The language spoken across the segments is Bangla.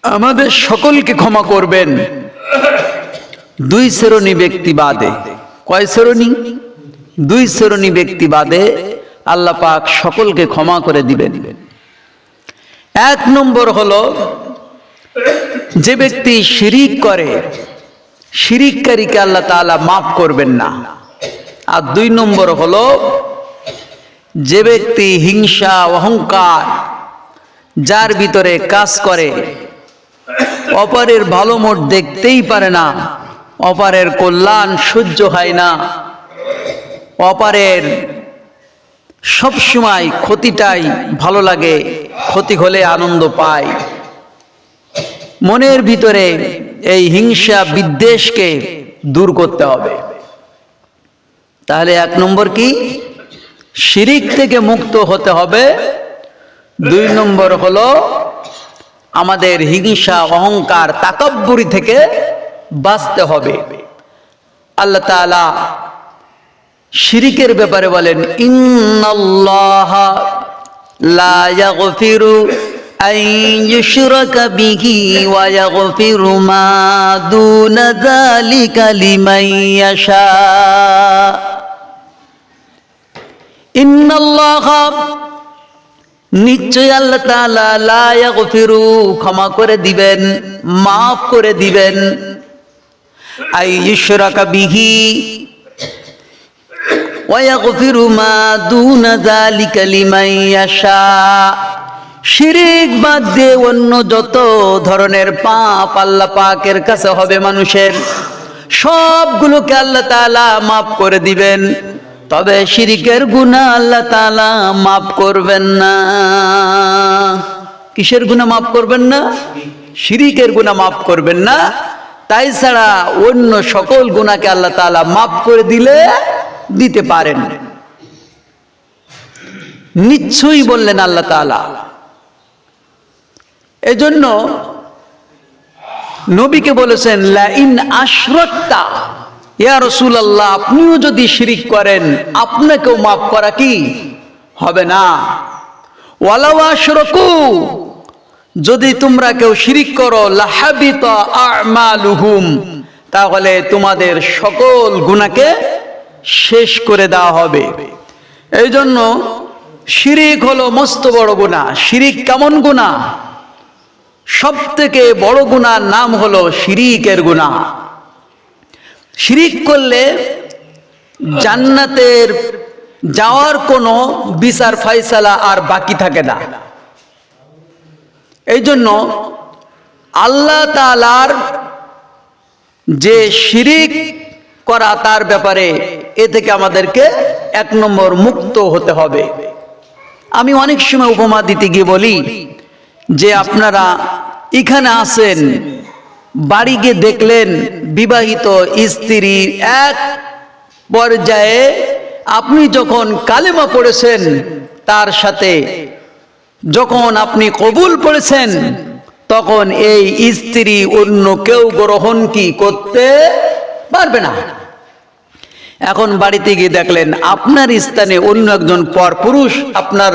আমাদের সকলকে ক্ষমা করবেন দুই শ্রেণী ব্যক্তি বাদে। কয় শ্রেণী? দুই শ্রেণী ব্যক্তি বাদে আল্লাহ পাক সকলকে ক্ষমা করে দিবেন। এক নম্বর হলো যে ব্যক্তি শিরিক করে, শিরিককারীকে আল্লাহ তাআলা মাফ করবেন না। আর দুই নম্বর হলো যে ব্যক্তি হিংসা অহংকার যার ভিতরে কাজ করে, অপরের ভালো মোট দেখতেই পারে না, অপরের কল্যাণ সহ্য হয় না, অপরের সবসময় ক্ষতিটাই ভালো লাগে, ক্ষতি হলে আনন্দ পায়। মনের ভিতরে এই হিংসা বিদ্বেষকে দূর করতে হবে। তাহলে এক নম্বর কি? শিরিক থেকে মুক্ত হতে হবে। দুই নম্বর হলো আমাদের হিংসা অহংকার তাকাব্বুরি থেকে বাঁচতে হবে। আল্লাহ তাআলা শিরিকের ব্যাপারে বলেন, ইন্নাল্লাহা লা ইয়াগফিরু আন ইউশরাকা বিহি ওয়া ইয়াগফিরু মা দুনা যালিকা লিমান ইয়াশা। ইন্নাল্লাহা নিশ্চয় আল্লাহ তাআলা লা ইয়াগফিরু ক্ষমা করে দিবেন, মাফ করে দিবেন, আন ইউশরাকা বিহি ওয়া ইয়াগফিরু মা দুনা যালিকা লিমান ইয়াশা। শিরিক বাদ দিয়ে অন্য যত ধরনের পাপ আল্লাহ পাকের কাছে হবে মানুষের, সবগুলোকে আল্লাহ তাআলা মাফ করে দিবেন। তবে শিরিকের গুনাহ আল্লাহ তাআলা মাফ করবেন না। কিসের গুনাহ মাফ করবেন না? শিরিকের গুনাহ মাফ করবেন না। তাই ছাড়া অন্য সকল গুনাহকে আল্লাহ তাআলা মাফ করে দিতে পারেন। নিশ্চয়ই বললেন আল্লাহ তাআলা। এজন্য নবীকে বলেছেন, লা ইন আশরাকতা, ইয়া রাসূলুল্লাহ আপনিও যদি শিরিক করেন আপনাকেও মাফ করা কি হবে না। ওয়ালাউ আশরাকু, যদি তোমরা কেউ শিরিক করো, লাহাবিতা আমালুহুম, তাহলে তোমাদের সকল গুনাহকে শেষ করে দেওয়া হবে। এই জন্য শিরিক হলো মস্ত বড় গুনাহ। শিরিক কেমন গুনাহ? সব থেকে বড় গুনার নাম হলো শিরিকের গুনাহ। শিরিক করলে জান্নাতের যাওয়ার কোনো বিচার ফয়সালা আর বাকি থাকে না। এই জন্য আল্লাহ তাআলার যে শিরিক করা তার ব্যাপারে এ থেকে আমাদেরকে এক নম্বর মুক্ত হতে হবে। আমি অনেক সময় উপমা দিতে গিয়ে বলি যে আপনারা এখানে আছেন, বাড়ি গিয়ে দেখলেন বিবাহিত স্ত্রী এক পর্যায়ে আপনি যখন কালেমা পড়েছেন, তার সাথে যখন আপনি কবুল পড়েছেন, তখন এই স্ত্রী অন্য কেউ গ্রহণ কি করতে পারবে না। এখন বাড়িতে গিয়ে দেখলেন আপনার স্থানে অন্য একজন পরপুরুষ আপনার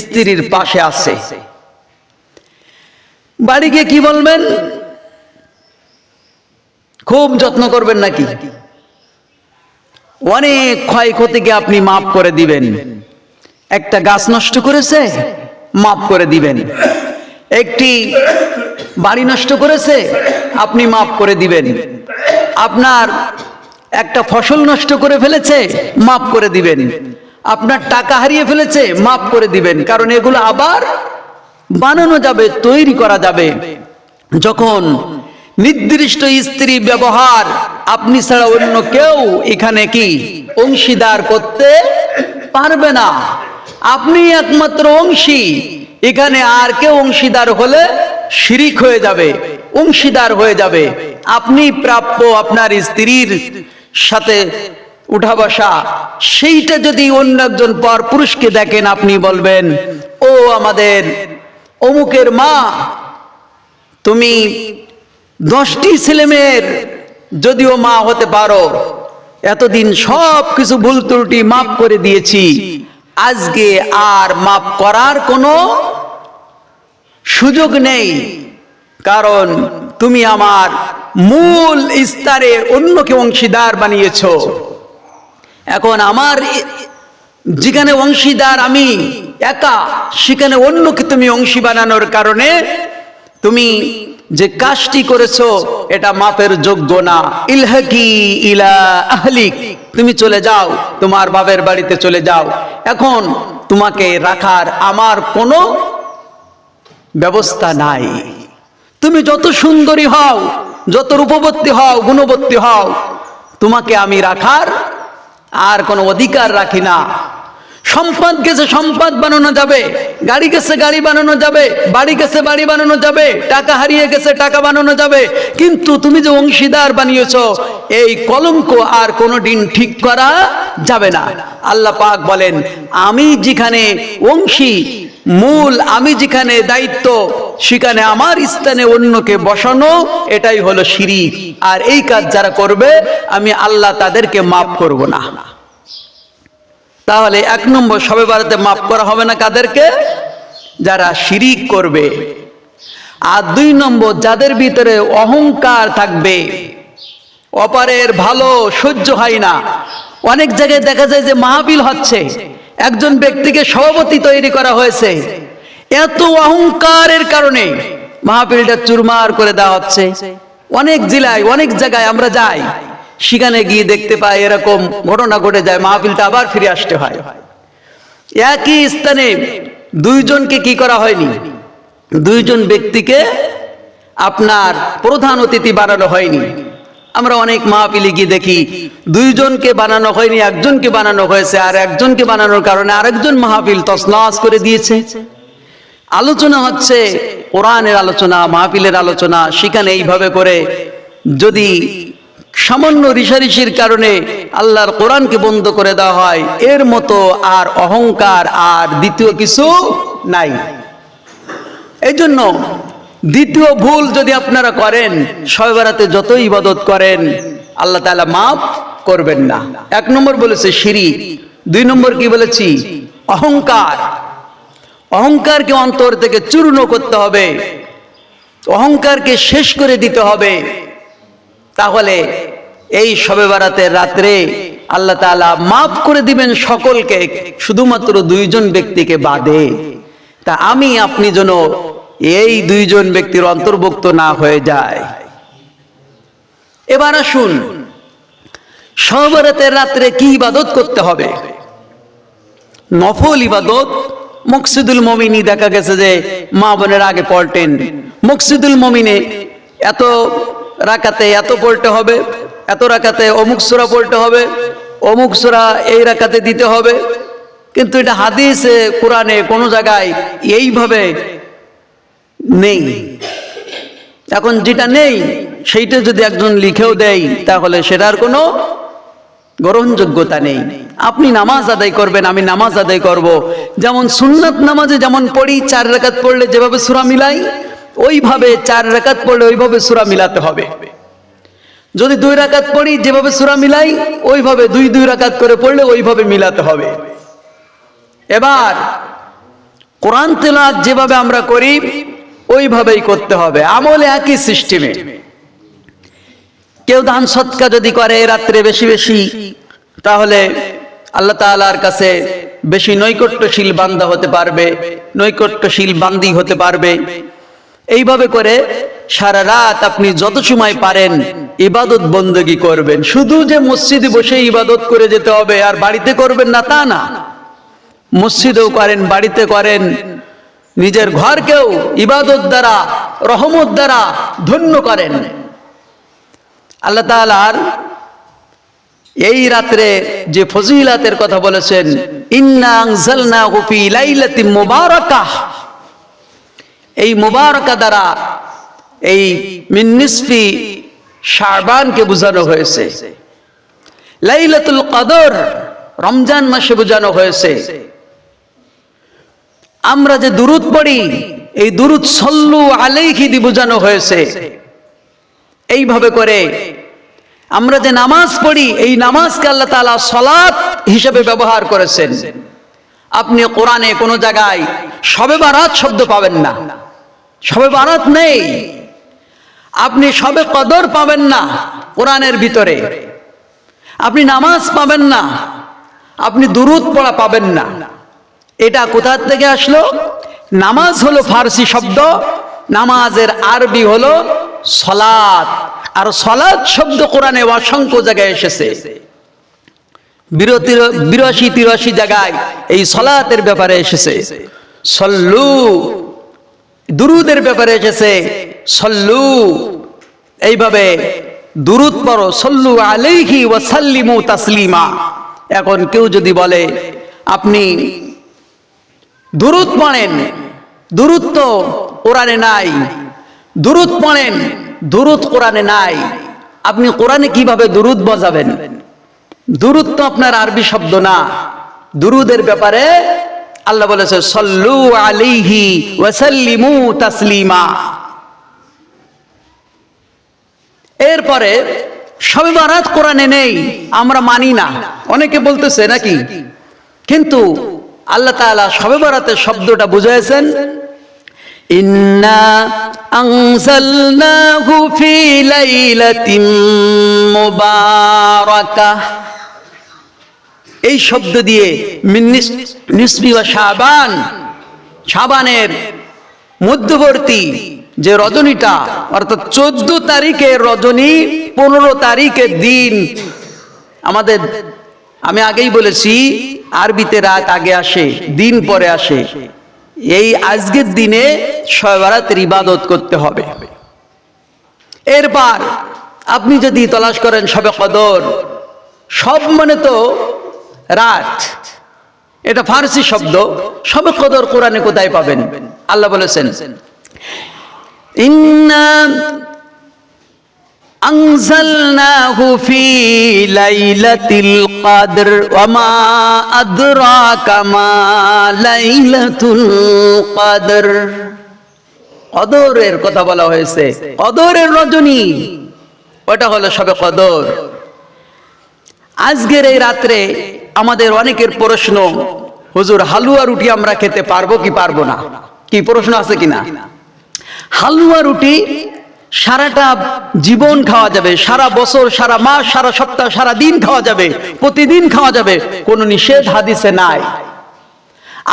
স্ত্রীর পাশে আছে। বাড়ি গিয়ে কি বলবেন? খুব যত্ন করবেন নাকি? অনেক ক্ষয়ক্ষতিকে আপনি মাফ করে দিবেন। একটা গাছ নষ্ট করেছে, মাফ করে দিবেন। একটি বাড়ি নষ্ট করেছে, আপনি মাফ করে দিবেন। আপনার একটা ফসল নষ্ট করে ফেলেছে, মাফ করে দিবেন। আপনার টাকা হারিয়ে ফেলেছে, মাফ করে দিবেন। কারণ এগুলো আবার বানানো যাবে, তৈরি করা যাবে। যখন নির্দিষ্ট স্ত্রী ব্যবহার আপনি ছাড়া অন্য কেউ এখানে কি অংশীদার করতে পারবে না। আপনি একমাত্র অংশী। এখানে আর কেউ অংশীদার হলে শিরিক হয়ে যাবে, অংশীদার হয়ে যাবে। আপনি প্রাপ্য আপনার স্ত্রীর সাথে উঠা বসা, সেইটা যদি অন্য একজন পরপুরুষকে দেখেন, আপনি বলবেন, ও আমাদের অমুকের মা, তুমি 10টি ছেলেমেয়ের যদিও মা হতে পারো, এতদিন সব কিছু ভুল ত্রুটি মাফ করে দিয়েছি, আজকে আর মাফ করার কোনো সুযোগ নেই। কারণ তুমি আমার মূল স্তরে অন্যকে অংশীদার বানিয়েছো। এখন আমার যেখানে অংশীদার আমি একা, সেখানে অন্যকে তুমি অংশী বানানোর কারণে তুমি যে কাজটি করেছো এটা মাপের যোগ্য না। ইলহাকি ইলা আহলিক, তুমি চলে যাও, তোমার বাবার বাড়িতে চলে যাও। এখন তোমাকে রাখার আমার কোনো ব্যবস্থা নাই। তুমি যত সুন্দরী হও, যত রূপবতী হও, গুণবতী হও, তোমাকে আমি রাখার আর কোনো অধিকার রাখি না। সম্পদ গেছে সম্পদ বানানো যাবে, গাড়ি গেছে গাড়ি বানানো যাবে, বাড়ি গেছে বাড়ি বানানো যাবে, টাকা হারিয়ে গেছে টাকা বানানো যাবে, কিন্তু তুমি যে অংশীদার বানিয়েছো এই কলঙ্ক আর কোনোদিন ঠিক করা যাবে না। আল্লাহ পাক বলেন, আমি যেখানে অংশী মূল, আমি যেখানে দায়িত্ব, সেখানে আমার স্থানে অন্যকে বসানো, এটাই হলো শিরিক। আর এই কাজ যারা করবে আমি আল্লাহ তাদেরকে মাফ করব না। তাহলে 1 নম্বর, শবে বরাতে মাফ করা হবে না কাদেরকে? যারা শিরিক করবে। আর 2 নম্বর, যাদের ভিতরে অহংকার থাকবে, অপরের ভালো সহ্য হয় না। অনেক জায়গায় দেখা যায় যে মাহফিল হচ্ছে, একজন ব্যক্তিকে সভাপতি তৈরি করা হয়েছে, এত অহংকারের কারণে মাহফিলটা চুরমার করে দেওয়া হচ্ছে। অনেক জেলায় অনেক জায়গায় আমরা যাই, সেখানে গিয়ে দেখতে পাই এরকম ঘটনা ঘটে যায়, মাহফিলটা আবার ফিরে আসতে হয়। একই স্থানে 2 জনকে কি করা হয়নি, 2 জন ব্যক্তিকে আপনার প্রধান অতিথি বানানো হয়নি। আমরা অনেক মাহফিলে গিয়ে দেখি 2 জনকে বানানো হয়নি, একজনকে বানানো হয়েছে, আর একজনকে বানানোর কারণে আরেকজন মাহফিল তছনছ করে দিয়েছে। আলোচনা হচ্ছে কোরআনের আলোচনা, মাহফিলের আলোচনা, সেখানে এইভাবে করে যদি সামান্য ঋষাঋষির কারণে আল্লাহর কোরআনকে বন্ধ করে দেওয়া হয়, এর মতো আর অহংকার আর দ্বিতীয় কিছু নাই। এই জন্য দ্বিতীয় ভুল যদি আপনারা করেন, শবে বরাতে যত ইবাদত করেন আল্লাহ তাআলা মাফ করবেন না। 1 নম্বর বলেছে শিরিক, 2 নম্বর কি বলেছি? অহংকার। অহংকারকে অন্তর থেকে চূর্ণ করতে হবে, অহংকারকে শেষ করে দিতে হবে। তাহলে এই শবে বরাতের রাত্রে আল্লাহ তাআলা মাফ করে দিবেন সকলকে, শুধুমাত্র 2 জন ব্যক্তিকে বাদে। তা আমি আপনি যেন এই 2 জন ব্যক্তির অন্তর্ভুক্ত না হয়ে যায়। এবার আসুন, শবে বরাতের রাত্রে কি ইবাদত করতে হবে? নফল ইবাদত। মকসুদুল মমিনী দেখা গেছে যে মা বোনের আগে পড়তেন, মকসুদুল মমিনে এত রাকাতে এত পড়তে হবে, এত রাকাতে অমুক সূরা পড়তে হবে, অমুক সূরা এই রাকাতে দিতে হবে। কিন্তু এটা হাদিসে কোরআনে কোনো জায়গায় এইভাবে নেই। এখন যেটা নেই সেইটা যদি একজন লিখেও দেয়, তাহলে সেটার কোনো গ্রহণযোগ্যতা নেই। আপনি নামাজ আদায় করবেন, আমি নামাজ আদায় করব। যেমন সুন্নাত নামাজে যেমন পড়ি, 4 রাকাত পড়লে যেভাবে সূরা মিলাই, ওইভাবে 4 রাকাত পড়লে ওইভাবে সূরা মিলাতে হবে। যদি 2 রাকাত পড়ি, যেভাবে সূরা মিলাই ওইভাবে 2 রাকাত করে পড়লে ওইভাবে মিলাতে হবে। এবার কোরআন তেলাওয়াত যেভাবে আমরা করি ওইভাবেই করতে হবে, আমলে একই সিস্টেমে। কেউ দান সদকা যদি করে রাত্রে বেশি বেশি, তাহলে আল্লাহ তাআলার কাছে বেশি নৈকট্যশীল বান্দা হতে পারবে, নৈকট্যশীল বান্দি হতে পারবে। এইভাবে করে সারা রাত আপনি যত সময় পারেন ইবাদত বন্দেগী করবেন। শুধু যে মসজিদে বসে ইবাদত করে যেতে হবে আর বাড়িতে করবেন না তা না, মসজিদেও করেন, বাড়িতে করেন, নিজের ঘরকেও ইবাদত দ্বারা, রহমত দ্বারা ধন্য করেন। আল্লাহ তাআলার এই রাত্রে যে ফজিলাতের কথা বলেছেন, ইন্না আনজালনাহু ফি লাইলাতিন মুবারাকাহ, এই মুবারাকা দ্বারা এই মিন নিসফি শাবানকে বোঝানো হয়েছে, লাইলাতুল কদর রমজান মাসে বোঝানো হয়েছে। আমরা যে দুরূদ পড়ি, এই দুরূদ সাল্লু আলাইহি দিয়ে বোঝানো হয়েছে। এইভাবে করে আমরা যে নামাজ পড়ি, এই নামাজকে আল্লাহ তাআলা সালাত হিসেবে ব্যবহার করেছেন। আপনি কোরআনে কোনো জায়গায় শবে বারাত শব্দ পাবেন না, শবে বারাত নেই। আপনি সবে কদর পাবেন না কোরআনের ভিতরে, আপনি নামাজ পাবেন না, আপনি দুরূদ পড়া পাবেন না। এটা কোথা থেকে আসলো? নামাজ হলো ফারসি শব্দ, নামাজের আরবি হলো সলাত, আর সলাত শব্দ কোরআনে অসংখ্য জায়গায় এসেছে। 82-83 জায়গায় এই সলাতের ব্যাপারে এসেছে। সল্লু, দুরুদের ব্যাপারে এসেছে সল্লু, এইভাবে দুরুদ পড়ো, সল্লু আলাইহি ওয়া সাল্লিমু তাসলিমা। এখন কেউ যদি বলে আপনি দুরুদ পড়েন, দুরুদ তো কোরআনে নাই, দুরুদ পড়েন, দুরুদ কোরআনে নাই, আপনি কোরআনে কিভাবে দুরুদ বজাবেন? দুরুদ তো আপনার আরবি শব্দ না। দুরুদের ব্যাপারে আল্লাহ বলেছে সল্লু আলাইহি ওয়া সাল্লিমু তাসলিমা। এরপরে শবে বারাত কোরআনে নেই, আমরা মানি না, অনেকে বলতেছে নাকি, কিন্তু আল্লাহ তাআলা শবে বারাতের শব্দটা বুঝাইছেন, ইন্না আনজালনাহু ফি লাইলাতিন মুবারাকাহ। এই শব্দ দিয়ে মিন নিসফি ওয়া শাবান, শাবানের মধ্যবর্তী যে রজনীটা, অর্থাৎ 14 তারিখের রজনী, 15 তারিখের দিন। আমাদের, আমি আগেই বলেছি, আরবিতে রাত আগে আসে, দিন পরে আসে। এই আজকের দিনে শবে বারাতের ইবাদত করতে হবে। এরপর আপনি যদি তলাশ করেন শবে কদর, সব মানে তো রাত, এটা ফারসি শব্দ। শবে কদর কোরআনে কোথায় পাবেন? আল্লাহ বলেছেন ইন্না আনজালনাহু ফি লাইলাতিল কদর ওয়া মা আদরাকা মা লাইলাতুল কদর। কদরের কথা বলা হয়েছে, কদরের রজনী, ওটা হলো শবে কদর। আজকের এই রাত্রে আমাদের অনেকের প্রশ্ন, হুজুর হালুয়া রুটি আমরা খেতে পারবো কি পারবো না? কি প্রশ্ন আছে কিনা? হালুয়া রুটি সারাটা জীবন খাওয়া যাবে, সারা বছর, সারা মাস, সারা সপ্তাহ, সারা দিন খাওয়া যাবে, প্রতিদিন খাওয়া যাবে, কোনো নিষেধ হাদিসে নাই।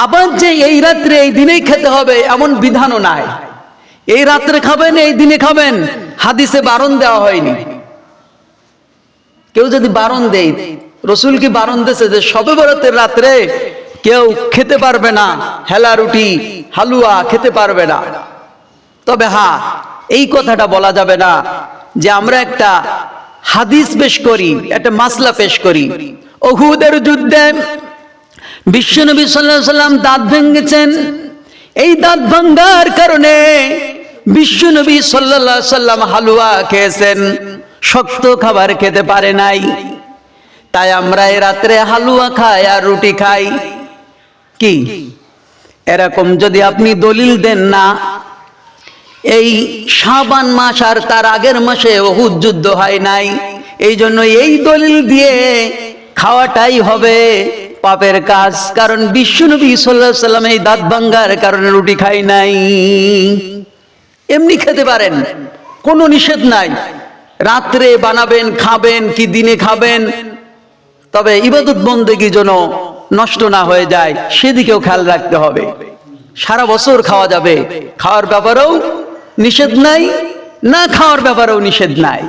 আবার যে এই রাত্রে এই দিনেই খেতে হবে এমন বিধানও নাই। এই রাত্রে খাবেন, এই দিনে খাবেন, হাদিসে বারণ দেওয়া হয়নি। কেউ যদি বারণ দেয়, রসুল কি বারণ দিয়েছে যে শবে বরাতের রাত্রে কেউ খেতে পারবে না, হেলা রুটি হালুয়া খেতে পারবে না? তবে হ্যাঁ, এই কথাটা বলা যাবে না যে আমরা একটা হাদিস পেশ করি, একটা মাসলা পেশ করি। উহুদের যুদ্ধে বিশ্বনবী সাল্লাল্লাহু আলাইহি সাল্লাম দাঁত ভেঙেছেন। এই দাঁত ভাঙার কারণে বিশ্বনবী সাল্লাল্লাহু আলাইহি সাল্লাম হালুয়া খেয়েছেন, শক্ত খাবার খেতে পারে নাই। তাই আমরা এই রাত্রে হালুয়া খাই আর রুটি খাই। কি এরকম যদি আপনি দলিল দেন না, এই শাবান মাস আর তার আগের মাসে উহুদ যুদ্ধ হয় নাই, এই জন্য এই দলিল দিয়ে খাওয়াটাই হবে পাপের কাজ। কারণ বিশ্বনবী সাল্লাল্লাহু আলাইহি সাল্লাম এই দাঁত ভাঙার কারণে রুটি খাই নাই। এমনি খেতে পারেন, কোনো নিষেধ নাই। রাত্রে বানাবেন, খাবেন, কি দিনে খাবেন, তবে ইবাদত বন্দেগী যেন নষ্ট না হয়ে যায় সেদিকেও খেয়াল রাখতে হবে। সারা বছর খাওয়া যাবে, খাওয়ার ব্যাপারেও নিষেধ নাই, না খাওয়ার ব্যাপারেও নিষেধ নাই।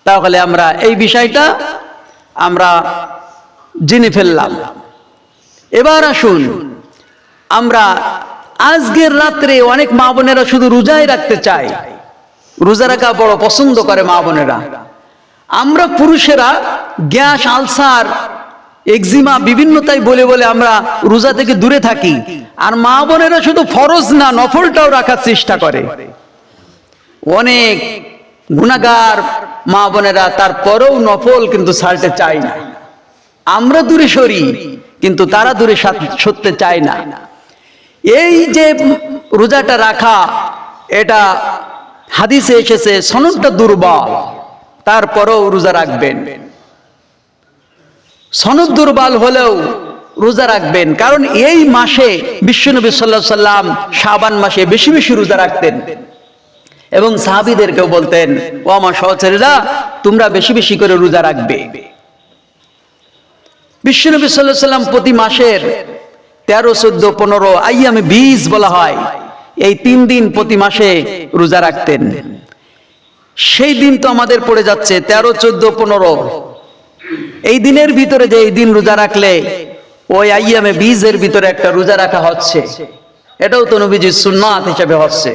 তাহলে আমরা এই বিষয়টা আমরা জেনে ফেললাম। এবার আসুন, আমরা আজকের রাত্রে অনেক মা বোনেরা শুধু রোজাই রাখতে চায়, রোজা রাখা বড় পছন্দ করে মা বোনেরা। আমরা পুরুষেরা গ্যাস, আলসার, এক্সিমা, বিভিন্নতাই বলে বলে আমরা রোজা থেকে দূরে থাকি, আর মা বোনেরা শুধু ফরজ না নফলটাও রাখার চেষ্টা করে। অনেক গুনাহগার মা বোনেরা তারপরেও নফল কিন্তু ছাড়তে চায় না। আমরা দূরে সরি, কিন্তু তারা দূরে সরতে চায় না। এই যে রোজাটা রাখা, এটা হাদিসে এসেছে, সনদটা দুর্বল, তারপরেও রোজা রাখবেন। সনদ দুর্বল হলেও রোজা রাখবেন, কারণ এই মাসে বিশ্বনবী সাল্লাল্লাহু আলাইহি সাল্লাম শাবান মাসে বেশি বেশি রোজা রাখতেন। এবং সাহাবীদেরকেও বলতেন, ও আমার সহচরীরা, তোমরা বেশি বেশি করে রোজা রাখবে। বিশ্বনবী সাল্লাল্লাহু আলাইহি সাল্লাম প্রতি মাসের 13, 14, 15 আইয়ামে 20 বলা হয়, এই 3 দিন প্রতি মাসে রোজা রাখতেন। সেই দিন তো আমাদের পড়ে যাচ্ছে 13, 14, 15। এই দিনের ভিতরে যে এই দিন রোজা রাখলে ওই আইয়ামে 20 এর ভিতরে একটা রোজা রাখা হচ্ছে, এটাও তো নবীজির সুন্নাত হিসেবে হচ্ছে।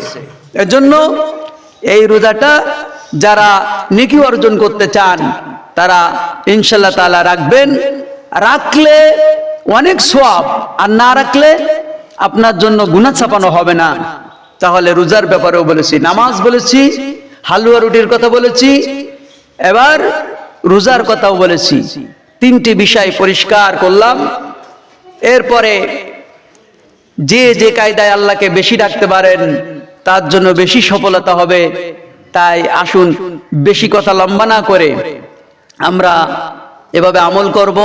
এজন্য এই রোজাটা যারা নেকি অর্জন করতে চান তারা ইনশাআল্লাহ তাআলা রাখবেন। রাখলে অনেক সওয়াব, আর না রাখলে আপনার জন্য গুনাহ ছাপানো হবে না। তাহলে রোজার ব্যাপারেও বলেছি, নামাজ বলেছি, হালুয়া রুটির কথা বলেছি, এবার রোজার কথাও বলেছি। 3টি বিষয় পরিষ্কার করলাম। এরপরে যে যে কায়দায় আল্লাহকে বেশি ডাকতে পারেন তার জন্য বেশি সফলতা হবে। তাই আসুন বেশি কথা লম্বা না করে আমরা এভাবে আমল করব।